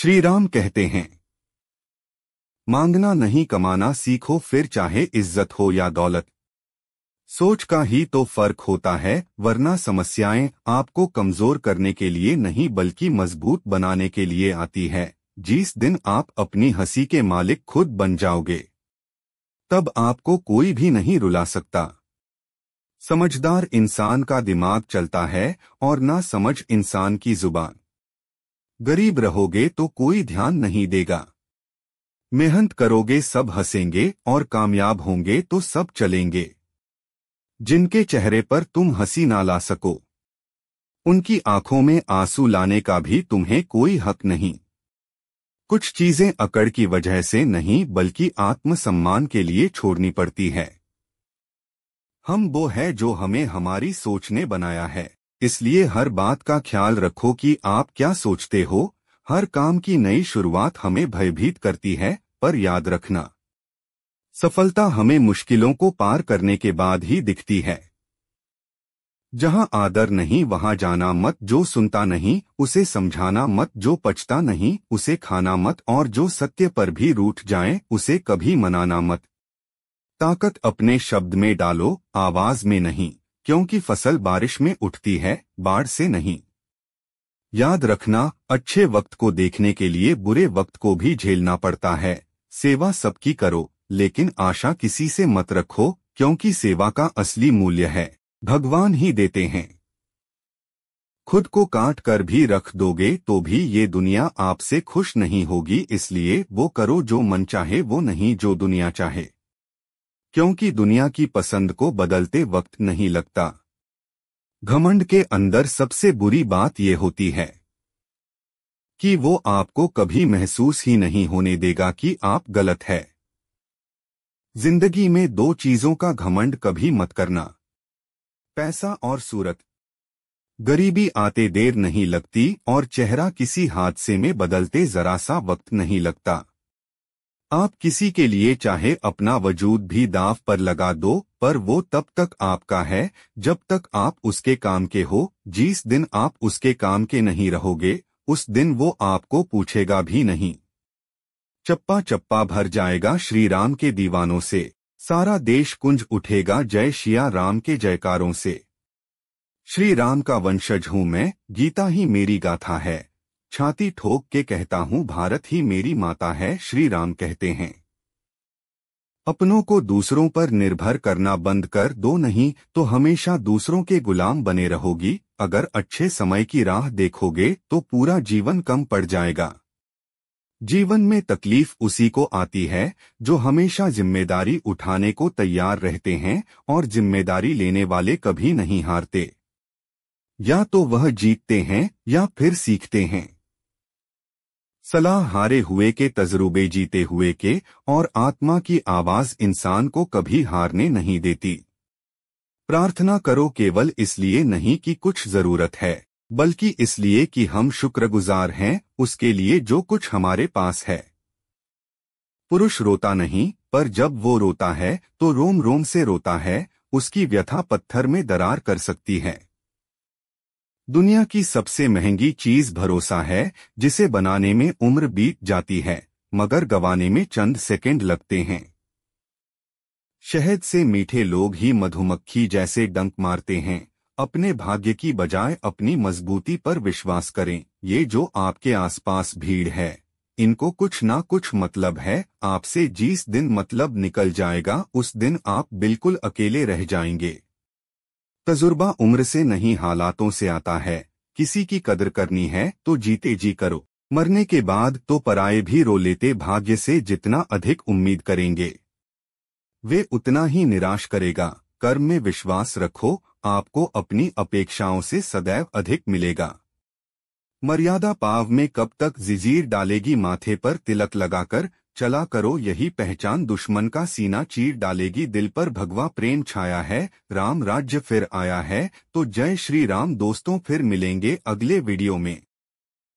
श्री राम कहते हैं, मांगना नहीं कमाना सीखो, फिर चाहे इज्जत हो या दौलत। सोच का ही तो फर्क होता है, वरना समस्याएं आपको कमजोर करने के लिए नहीं बल्कि मजबूत बनाने के लिए आती है। जिस दिन आप अपनी हंसी के मालिक खुद बन जाओगे, तब आपको कोई भी नहीं रुला सकता। समझदार इंसान का दिमाग चलता है और ना समझ इंसान की जुबान। गरीब रहोगे तो कोई ध्यान नहीं देगा। मेहनत करोगे सब हंसेंगे और कामयाब होंगे तो सब चलेंगे। जिनके चेहरे पर तुम हंसी ना ला सको, उनकी आंखों में आंसू लाने का भी तुम्हें कोई हक नहीं। कुछ चीजें अकड़ की वजह से नहीं बल्कि आत्मसम्मान के लिए छोड़नी पड़ती है। हम वो है जो हमें हमारी सोच ने बनाया है, इसलिए हर बात का ख्याल रखो कि आप क्या सोचते हो। हर काम की नई शुरुआत हमें भयभीत करती है, पर याद रखना, सफलता हमें मुश्किलों को पार करने के बाद ही दिखती है। जहां आदर नहीं वहां जाना मत, जो सुनता नहीं उसे समझाना मत, जो पचता नहीं उसे खाना मत, और जो सत्य पर भी रूठ जाए उसे कभी मनाना मत। ताकत अपने शब्द में डालो, आवाज में नहीं, क्योंकि फसल बारिश में उठती है, बाढ़ से नहीं। याद रखना, अच्छे वक्त को देखने के लिए बुरे वक्त को भी झेलना पड़ता है। सेवा सबकी करो, लेकिन आशा किसी से मत रखो, क्योंकि सेवा का असली मूल्य है भगवान ही देते हैं। खुद को काट कर भी रख दोगे तो भी ये दुनिया आपसे खुश नहीं होगी, इसलिए वो करो जो मन चाहे, वो नहीं जो दुनिया चाहे, क्योंकि दुनिया की पसंद को बदलते वक्त नहीं लगता। घमंड के अंदर सबसे बुरी बात ये होती है कि वो आपको कभी महसूस ही नहीं होने देगा कि आप गलत है। जिंदगी में दो चीजों का घमंड कभी मत करना, पैसा और सूरत। गरीबी आते देर नहीं लगती और चेहरा किसी हादसे में बदलते जरा सा वक्त नहीं लगता। आप किसी के लिए चाहे अपना वजूद भी दांव पर लगा दो, पर वो तब तक आपका है जब तक आप उसके काम के हो। जिस दिन आप उसके काम के नहीं रहोगे, उस दिन वो आपको पूछेगा भी नहीं। चप्पा चप्पा भर जाएगा श्री राम के दीवानों से, सारा देश कुंज उठेगा जय शिया राम के जयकारों से। श्री राम का वंशज हूँ मैं, गीता ही मेरी गाथा है, छाती ठोक के कहता हूँ भारत ही मेरी माता है, श्री राम कहते हैं। अपनों को दूसरों पर निर्भर करना बंद कर दो, नहीं तो हमेशा दूसरों के गुलाम बने रहोगी। अगर अच्छे समय की राह देखोगे तो पूरा जीवन कम पड़ जाएगा। जीवन में तकलीफ उसी को आती है जो हमेशा जिम्मेदारी उठाने को तैयार रहते हैं, और जिम्मेदारी लेने वाले कभी नहीं हारते। या तो वह जीतते हैं या फिर सीखते हैं। सलाह हारे हुए के, तजुर्बे जीते हुए के, और आत्मा की आवाज इंसान को कभी हारने नहीं देती। प्रार्थना करो केवल इसलिए नहीं कि कुछ जरूरत है, बल्कि इसलिए कि हम शुक्रगुजार हैं उसके लिए जो कुछ हमारे पास है। पुरुष रोता नहीं, पर जब वो रोता है तो रोम रोम से रोता है। उसकी व्यथा पत्थर में दरार कर सकती है। दुनिया की सबसे महंगी चीज भरोसा है, जिसे बनाने में उम्र बीत जाती है मगर गंवाने में चंद सेकंड लगते हैं। शहद से मीठे लोग ही मधुमक्खी जैसे डंक मारते हैं। अपने भाग्य की बजाय अपनी मजबूती पर विश्वास करें। ये जो आपके आसपास भीड़ है, इनको कुछ ना कुछ मतलब है आपसे। जिस दिन मतलब निकल जाएगा उस दिन आप बिल्कुल अकेले रह जाएंगे। तजुर्बा उम्र से नहीं हालातों से आता है। किसी की कदर करनी है तो जीते जी करो, मरने के बाद तो पराये भी रो लेते। भाग्य से जितना अधिक उम्मीद करेंगे, वे उतना ही निराश करेगा। कर्म में विश्वास रखो, आपको अपनी अपेक्षाओं से सदैव अधिक मिलेगा। मर्यादा पाव में कब तक जिजीर डालेगी, माथे पर तिलक लगाकर चला करो, यही पहचान दुश्मन का सीना चीर डालेगी। दिल पर भगवा प्रेम छाया है, राम राज्य फिर आया है। तो जय श्री राम दोस्तों, फिर मिलेंगे अगले वीडियो में।